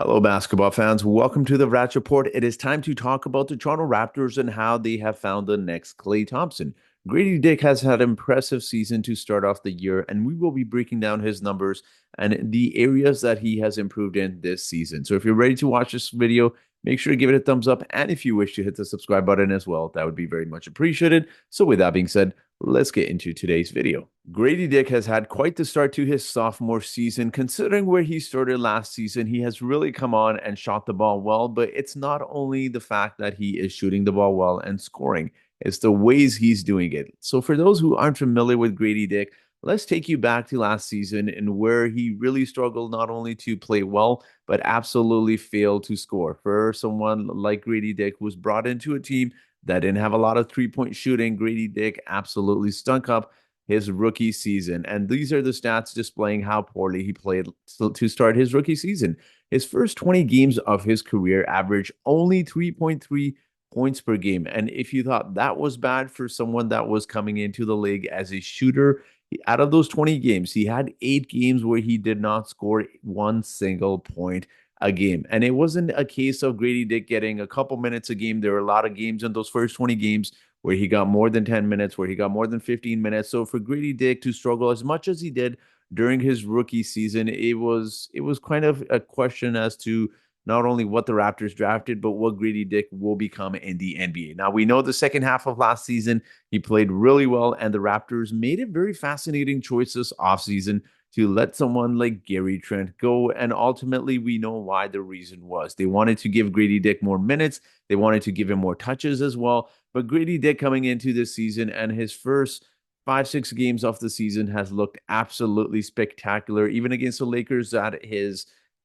Hello, basketball fans. Welcome to the Raptor Report. It is time to talk about the Toronto Raptors and how they have found the next Klay Thompson. Gradey Dick has had an impressive season to start off the year, and we will be breaking down his numbers and the areas that he has improved in this season. So if you're ready to watch this video, make sure to give it a thumbs up. And if you wish to hit the subscribe button as well, that would be very much appreciated. So with that being said, let's get into today's video. Gradey Dick has had quite the start to his sophomore season. Considering where he started last season, he has really come on and shot the ball well, but it's not only the fact that he is shooting the ball well and scoring, it's the ways he's doing it. So for those who aren't familiar with Gradey Dick, let's take you back to last season and where he really struggled not only to play well, but absolutely failed to score. For someone like Gradey Dick, who was brought into a team that didn't have a lot of three-point shooting, Gradey Dick absolutely stunk up his rookie season. And these are the stats displaying how poorly he played to start his rookie season. His first 20 games of his career averaged only 3.3 points per game. And if you thought that was bad for someone that was coming into the league as a shooter, out of those 20 games, he had 8 games where he did not score one single point a game. And it wasn't a case of Gradey Dick getting a couple minutes a game. There were a lot of games in those first 20 games where he got more than 10 minutes, where he got more than 15 minutes. So for Gradey Dick to struggle as much as he did during his rookie season, it was kind of a question as to not only what the Raptors drafted, but what Gradey Dick will become in the NBA. Now, we know the second half of last season, he played really well, and the Raptors made it very fascinating choice this offseason to let someone like Gary Trent go. And ultimately, we know why the reason was. They wanted to give Gradey Dick more minutes. They wanted to give him more touches as well. But Gradey Dick coming into this season and his first 5, 6 games of the season has looked absolutely spectacular. Even against the Lakers,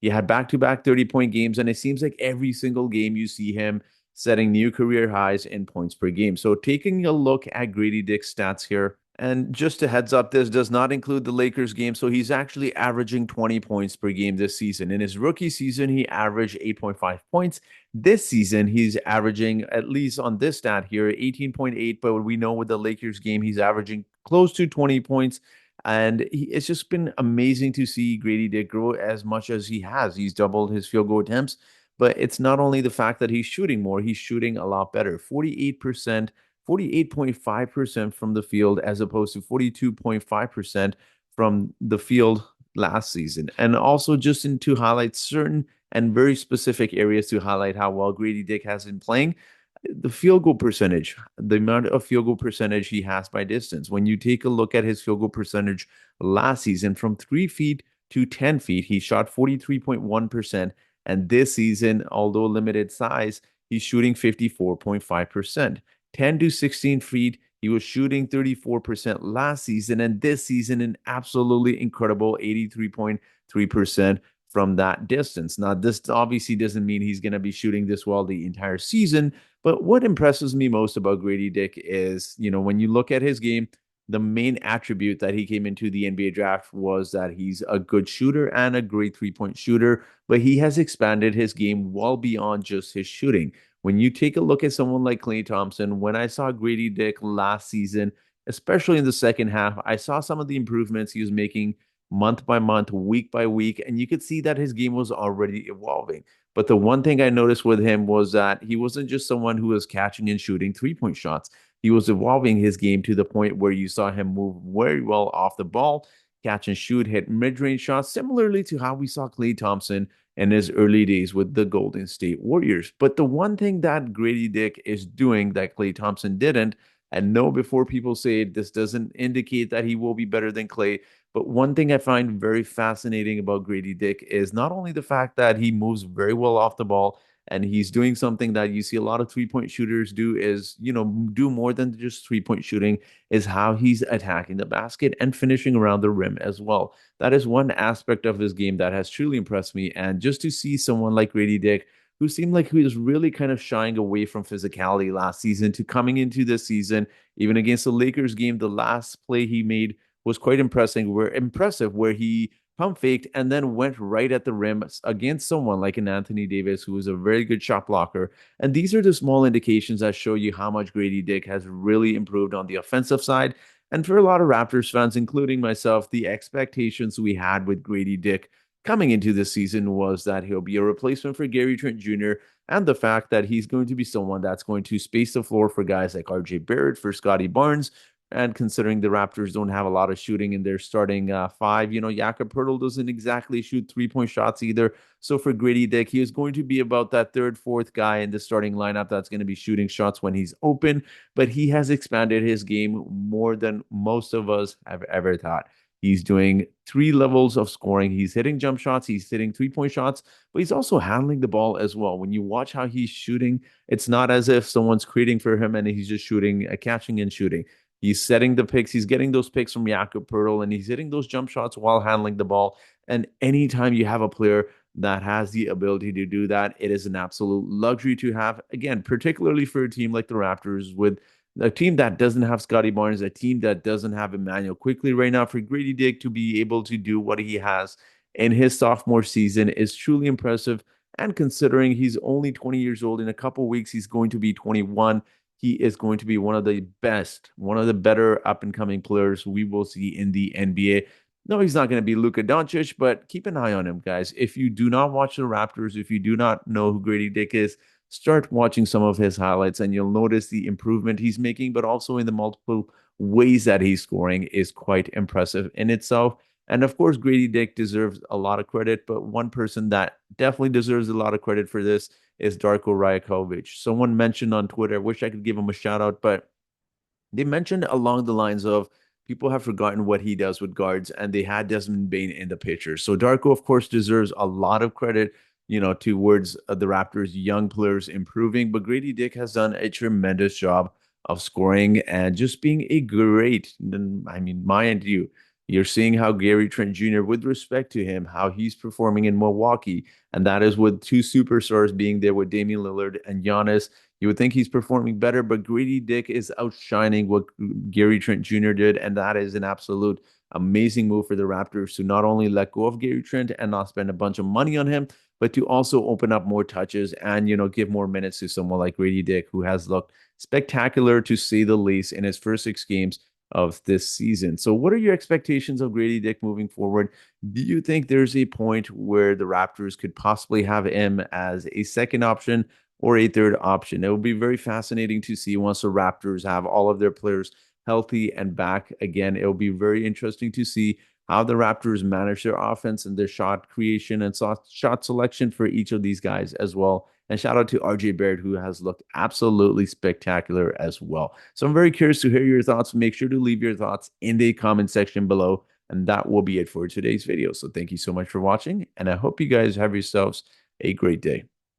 he had back-to-back 30-point games, and it seems like every single game you see him setting new career highs in points per game. So taking a look at Gradey Dick's stats here, and just a heads up, this does not include the Lakers game. So he's actually averaging 20 points per game this season. In his rookie season, he averaged 8.5 points. This season, he's averaging, at least on this stat here, 18.8. But we know with the Lakers game, he's averaging close to 20 points. And it's just been amazing to see Gradey Dick grow as much as he has. He's doubled his field goal attempts. But it's not only the fact that he's shooting more, he's shooting a lot better. 48.5% from the field as opposed to 42.5% from the field last season. And also just to highlight certain and very specific areas to highlight how well Gradey Dick has been playing, the field goal percentage, the amount of field goal percentage he has by distance. When you take a look at his field goal percentage last season from 3 feet to 10 feet, he shot 43.1%. And this season, although limited size, he's shooting 54.5%. 10 to 16 feet, he was shooting 34% last season. And this season, an absolutely incredible 83.3% from that distance. Now, this obviously doesn't mean he's going to be shooting this well the entire season. But what impresses me most about Gradey Dick is, when you look at his game, the main attribute that he came into the NBA draft was that he's a good shooter and a great three-point shooter, but he has expanded his game well beyond just his shooting. When you take a look at someone like Klay Thompson, when I saw Gradey Dick last season, especially in the second half, I saw some of the improvements he was making month by month, week by week, and you could see that his game was already evolving. But the one thing I noticed with him was that he wasn't just someone who was catching and shooting three-point shots. He was evolving his game to the point where you saw him move very well off the ball, catch and shoot, hit mid-range shots, similarly to how we saw Klay Thompson in his early days with the Golden State Warriors. But the one thing that Gradey Dick is doing that Klay Thompson didn't, and no, before people say this doesn't indicate that he will be better than Klay, but one thing I find very fascinating about Gradey Dick is not only the fact that he moves very well off the ball, and he's doing something that you see a lot of three-point shooters do is, do more than just three-point shooting, is how he's attacking the basket and finishing around the rim as well. That is one aspect of his game that has truly impressed me. And just to see someone like Gradey Dick, who seemed like he was really kind of shying away from physicality last season, to coming into this season, even against the Lakers game, the last play he made was quite impressive, where he pump faked and then went right at the rim against someone like an Anthony Davis, who is a very good shot blocker. And these are the small indications that show you how much Gradey Dick has really improved on the offensive side. And for a lot of Raptors fans, including myself, the expectations we had with Gradey Dick coming into this season was that he'll be a replacement for Gary Trent Jr. and the fact that he's going to be someone that's going to space the floor for guys like RJ Barrett, for Scotty Barnes. And considering the Raptors don't have a lot of shooting in their starting five, Jakob Poeltl doesn't exactly shoot 3-point shots either. So for Gradey Dick, he is going to be about that third, fourth guy in the starting lineup that's going to be shooting shots when he's open. But he has expanded his game more than most of us have ever thought. He's doing three levels of scoring. He's hitting jump shots, he's hitting 3-point shots, but he's also handling the ball as well. When you watch how he's shooting, it's not as if someone's creating for him and he's just shooting, catching and shooting. He's setting the picks. He's getting those picks from Jakob Poeltl, and he's hitting those jump shots while handling the ball. And anytime you have a player that has the ability to do that, it is an absolute luxury to have. Again, particularly for a team like the Raptors, with a team that doesn't have Scotty Barnes, a team that doesn't have Emmanuel quickly right now. For Gradey Dick to be able to do what he has in his sophomore season is truly impressive. And considering he's only 20 years old, in a couple weeks, he's going to be 21. He is going to be one of the best, one of the better up and coming players we will see in the NBA. No, he's not going to be Luka Doncic, but keep an eye on him, guys. If you do not watch the Raptors, if you do not know who Gradey Dick is, start watching some of his highlights and you'll notice the improvement he's making, but also in the multiple ways that he's scoring is quite impressive in itself. And of course, Gradey Dick deserves a lot of credit, but one person that definitely deserves a lot of credit for this is Darko Rajakovic. Someone mentioned on Twitter, I wish I could give him a shout out, but they mentioned along the lines of people have forgotten what he does with guards, and they had Desmond Bane in the picture. So Darko, of course, deserves a lot of credit, towards the Raptors' young players improving. But Gradey Dick has done a tremendous job of scoring and just being a great. I mean, mind you, you're seeing how Gary Trent Jr., with respect to him, how he's performing in Milwaukee, and that is with two superstars being there with Damian Lillard and Giannis. You would think he's performing better, but Gradey Dick is outshining what Gary Trent Jr. did, and that is an absolute amazing move for the Raptors to not only let go of Gary Trent and not spend a bunch of money on him, but to also open up more touches and give more minutes to someone like Gradey Dick, who has looked spectacular to say the least in his first 6 games of this season. So, what are your expectations of Gradey Dick moving forward? Do you think there's a point where the Raptors could possibly have him as a second option or a third option? It will be very fascinating to see once the Raptors have all of their players healthy and back again. It will be very interesting to see how the Raptors manage their offense and their shot creation and shot selection for each of these guys as well. And shout out to RJ Barrett, who has looked absolutely spectacular as well. So I'm very curious to hear your thoughts. Make sure to leave your thoughts in the comment section below. And that will be it for today's video. So thank you so much for watching. And I hope you guys have yourselves a great day.